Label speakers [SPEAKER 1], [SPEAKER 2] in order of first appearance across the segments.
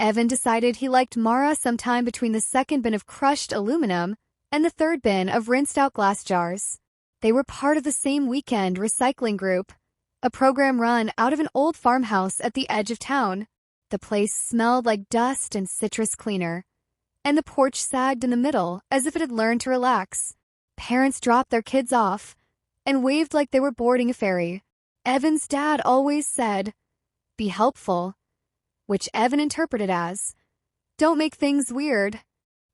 [SPEAKER 1] Evan decided he liked Mara sometime between the second bin of crushed aluminum and the third bin of rinsed-out glass jars. They were part of the same weekend recycling group, a program run out of an old farmhouse at the edge of town. The place smelled like dust and citrus cleaner, and the porch sagged in the middle as if it had learned to relax. Parents dropped their kids off and waved like they were boarding a ferry. Evan's dad always said, "Be helpful," which Evan interpreted as, "Don't make things weird."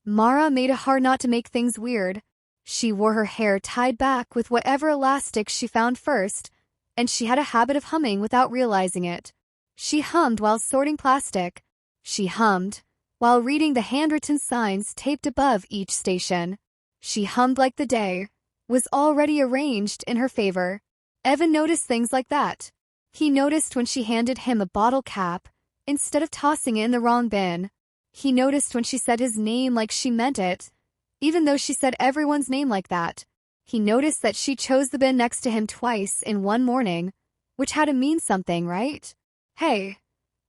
[SPEAKER 1] Mara made it hard not to make things weird. She wore her hair tied back with whatever elastic she found first, and she had a habit of humming without realizing it. She hummed while sorting plastic. She hummed while reading the handwritten signs taped above each station. She hummed like the day was already arranged in her favor. Evan noticed things like that. He noticed when she handed him a bottle cap instead of tossing it in the wrong bin. He noticed when she said his name like she meant it, even though she said everyone's name like that. He noticed that she chose the bin next to him twice in one morning, which had to mean something, right? "Hey,"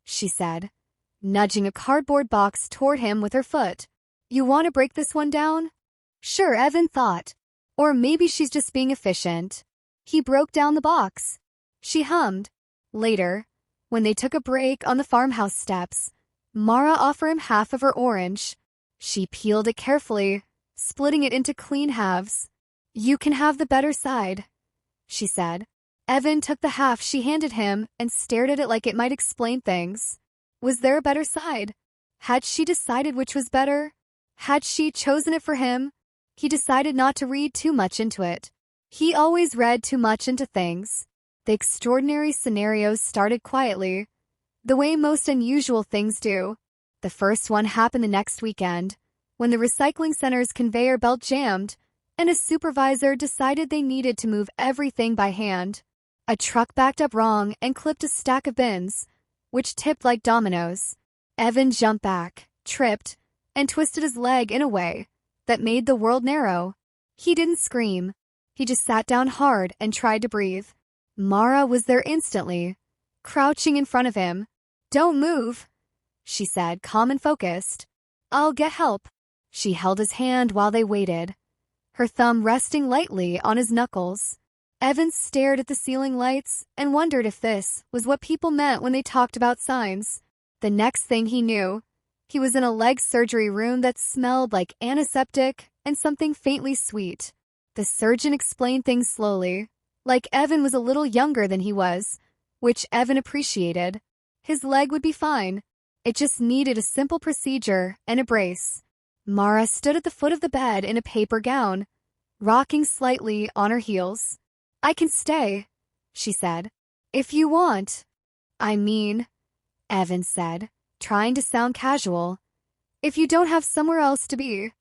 [SPEAKER 1] she said, nudging a cardboard box toward him with her foot. "You want to break this one down?" Sure, Evan thought. Or maybe she's just being efficient. He broke down the box. She hummed. Later, when they took a break on the farmhouse steps, Mara offered him half of her orange. She peeled it carefully, splitting it into clean halves. "You can have the better side," she said. Evan took the half she handed him and stared at it like it might explain things. Was there a better side? Had she decided which was better? Had she chosen it for him? He decided not to read too much into it. He always read too much into things. The extraordinary scenarios started quietly, the way most unusual things do. The first one happened the next weekend, when the recycling center's conveyor belt jammed, and a supervisor decided they needed to move everything by hand. A truck backed up wrong and clipped a stack of bins, which tipped like dominoes. Evan jumped back, tripped, and twisted his leg in a way that made the world narrow. He didn't scream. He just sat down hard and tried to breathe. Mara was there instantly, crouching in front of him. "Don't move," she said, calm and focused. "I'll get help." She held his hand while they waited, her thumb resting lightly on his knuckles. Evan stared at the ceiling lights and wondered if this was what people meant when they talked about signs. The next thing he knew, he was in a leg surgery room that smelled like antiseptic and something faintly sweet. The surgeon explained things slowly, like Evan was a little younger than he was, which Evan appreciated. His leg would be fine. It just needed a simple procedure and a brace. Mara stood at the foot of the bed in a paper gown, rocking slightly on her heels. "I can stay," she said. "If you want." "I mean," Evan said, trying to sound casual, "if you don't have somewhere else to be."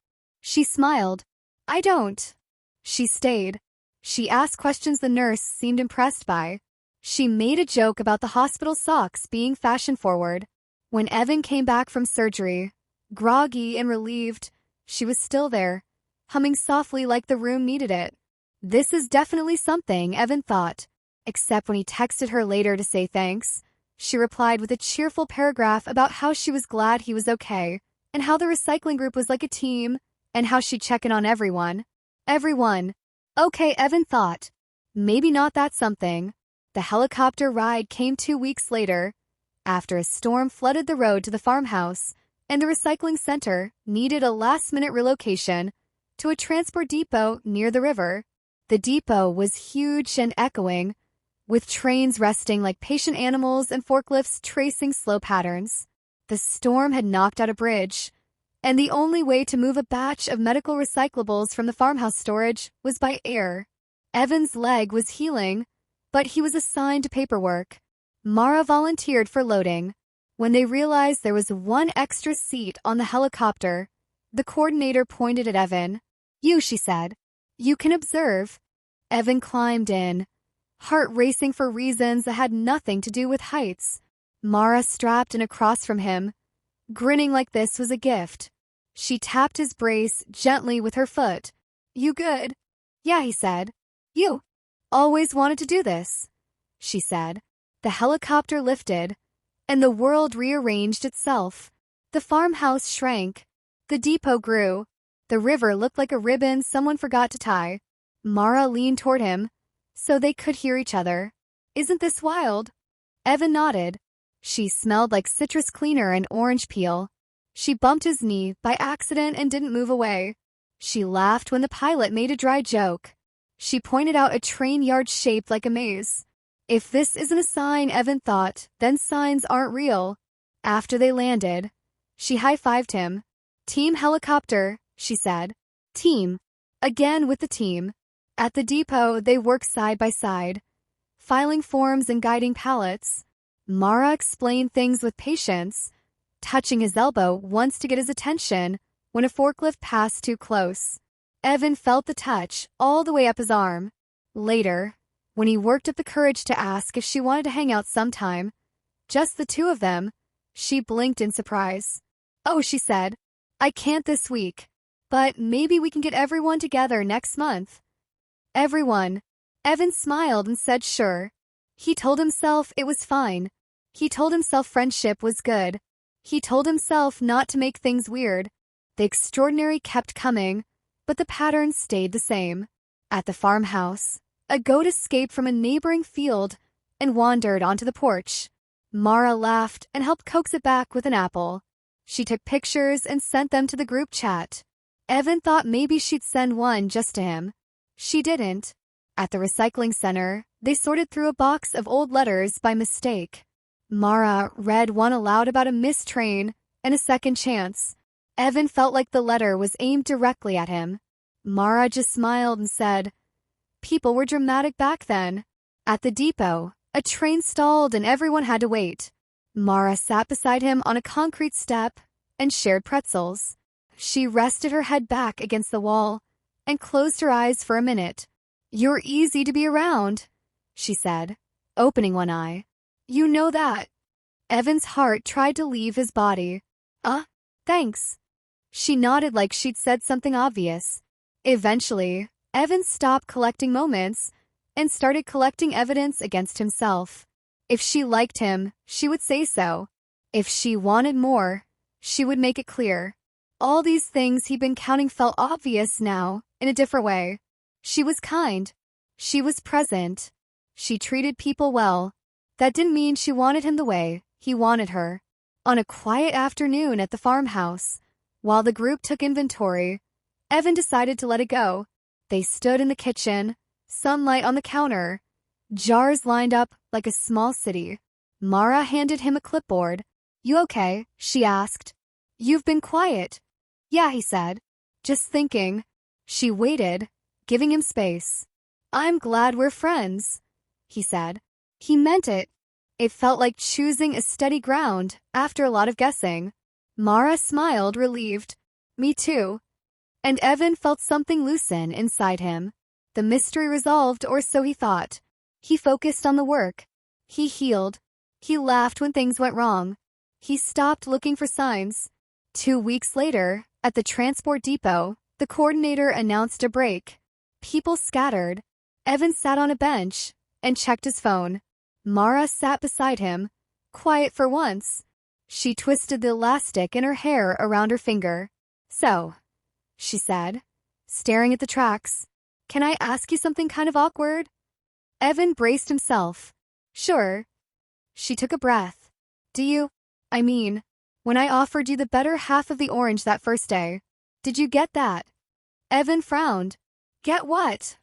[SPEAKER 1] She smiled. "I don't." She stayed. She asked questions the nurse seemed impressed by. She made a joke about the hospital socks being fashion-forward. When Evan came back from surgery, groggy and relieved, she was still there, humming softly like the room needed it. This is definitely something, Evan thought. Except when he texted her later to say thanks, she replied with a cheerful paragraph about how she was glad he was okay, and how the recycling group was like a team, and how she'd check in on everyone. Everyone. Okay, Evan thought. Maybe not that something. The helicopter ride came 2 weeks later, after a storm flooded the road to the farmhouse, and the recycling center needed a last-minute relocation to a transport depot near the river. The depot was huge and echoing, with trains resting like patient animals and forklifts tracing slow patterns. The storm had knocked out a bridge, and the only way to move a batch of medical recyclables from the farmhouse storage was by air. Evan's leg was healing, but he was assigned to paperwork. Mara volunteered for loading. When they realized there was one extra seat on the helicopter, the coordinator pointed at Evan. "You," she said. "You can observe." Evan climbed in, heart racing for reasons that had nothing to do with heights. Mara strapped in across from him, grinning like this was a gift. She tapped his brace gently with her foot. "You good?" "Yeah," he said. "You always wanted to do this," she said. The helicopter lifted, and the world rearranged itself. The farmhouse shrank. The depot grew. The river looked like a ribbon someone forgot to tie. Mara leaned toward him, so they could hear each other. Isn't this wild? Evan nodded. She smelled like citrus cleaner and orange peel. She bumped his knee by accident and didn't move away. She laughed when the pilot made a dry joke. She pointed out a train yard shaped like a maze. If this isn't a sign, Evan thought, then signs aren't real. After they landed, she high-fived him. Team helicopter, she said. Team. Again with the team. At the depot, they worked side by side, filing forms and guiding pallets. Mara explained things with patience, touching his elbow once to get his attention when a forklift passed too close. Evan felt the touch all the way up his arm. Later, when he worked up the courage to ask if she wanted to hang out sometime, just the two of them, she blinked in surprise. Oh, she said, I can't this week, but maybe we can get everyone together next month. Everyone. Evan smiled and said sure. He told himself it was fine. He told himself friendship was good. He told himself not to make things weird. The extraordinary kept coming, but the pattern stayed the same. At the farmhouse, a goat escaped from a neighboring field and wandered onto the porch. Mara laughed and helped coax it back with an apple. She took pictures and sent them to the group chat. Evan thought maybe she'd send one just to him. She didn't. At the recycling center, they sorted through a box of old letters by mistake. Mara read one aloud about a missed train and a second chance. Evan felt like the letter was aimed directly at him. Mara just smiled and said, people were dramatic back then. At the depot, a train stalled and everyone had to wait. Mara sat beside him on a concrete step and shared pretzels. She rested her head back against the wall and closed her eyes for a minute. You're easy to be around, she said, opening one eye. You know that. Evan's heart tried to leave his body. Thanks. She nodded like she'd said something obvious. Eventually, Evan stopped collecting moments and started collecting evidence against himself. If she liked him, she would say so. If she wanted more, she would make it clear. All these things he'd been counting felt obvious now, in a different way. She was kind. She was present. She treated people well. That didn't mean she wanted him the way he wanted her. On a quiet afternoon at the farmhouse, while the group took inventory, Evan decided to let it go. They stood in the kitchen, sunlight on the counter, jars lined up like a small city. Mara handed him a clipboard. You okay? She asked. You've been quiet. Yeah, he said. Just thinking. She waited, giving him space. I'm glad we're friends, he said. He meant it. It felt like choosing a steady ground after a lot of guessing. Mara smiled, relieved. Me too. And Evan felt something loosen inside him. The mystery resolved, or so he thought. He focused on the work. He healed. He laughed when things went wrong. He stopped looking for signs. 2 weeks later, at the transport depot, the coordinator announced a break. People scattered. Evan sat on a bench and checked his phone. Mara sat beside him, quiet for once. She twisted the elastic in her hair around her finger. So, she said, staring at the tracks, can I ask you something kind of awkward? Evan braced himself. Sure. She took a breath. When I offered you the better half of the orange that first day, did you get that? Evan frowned. Get what?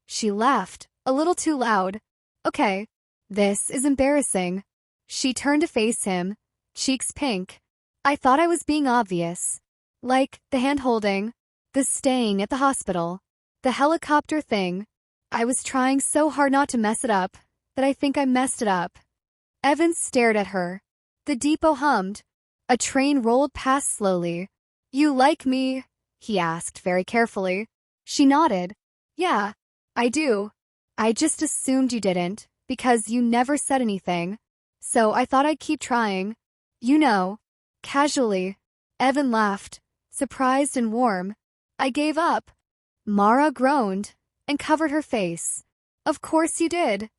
[SPEAKER 1] She laughed, a little too loud. Okay. This is embarrassing. She turned to face him, cheeks pink. I thought I was being obvious. Like the hand-holding, the staying at the hospital, the helicopter thing. I was trying so hard not to mess it up that I think I messed it up. Evan stared at her. The depot hummed. A train rolled past slowly. You like me? He asked very carefully. She nodded. Yeah, I do. I just assumed you didn't, because you never said anything. So I thought I'd keep trying. You know. Casually. Evan laughed, surprised and warm. I gave up. Mara groaned and covered her face. Of course you did.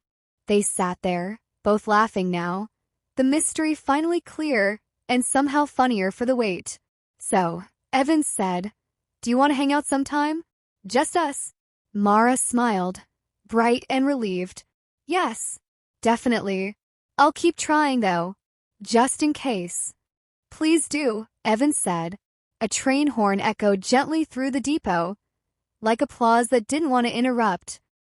[SPEAKER 1] They sat there, both laughing now. The mystery finally clear and somehow funnier for the wait. So, Evans said, "Do you want to hang out sometime? Just us?" Mara smiled, bright and relieved. "Yes, definitely. I'll keep trying though, just in case." "Please do," Evans said. A train horn echoed gently through the depot, like applause that didn't want to interrupt.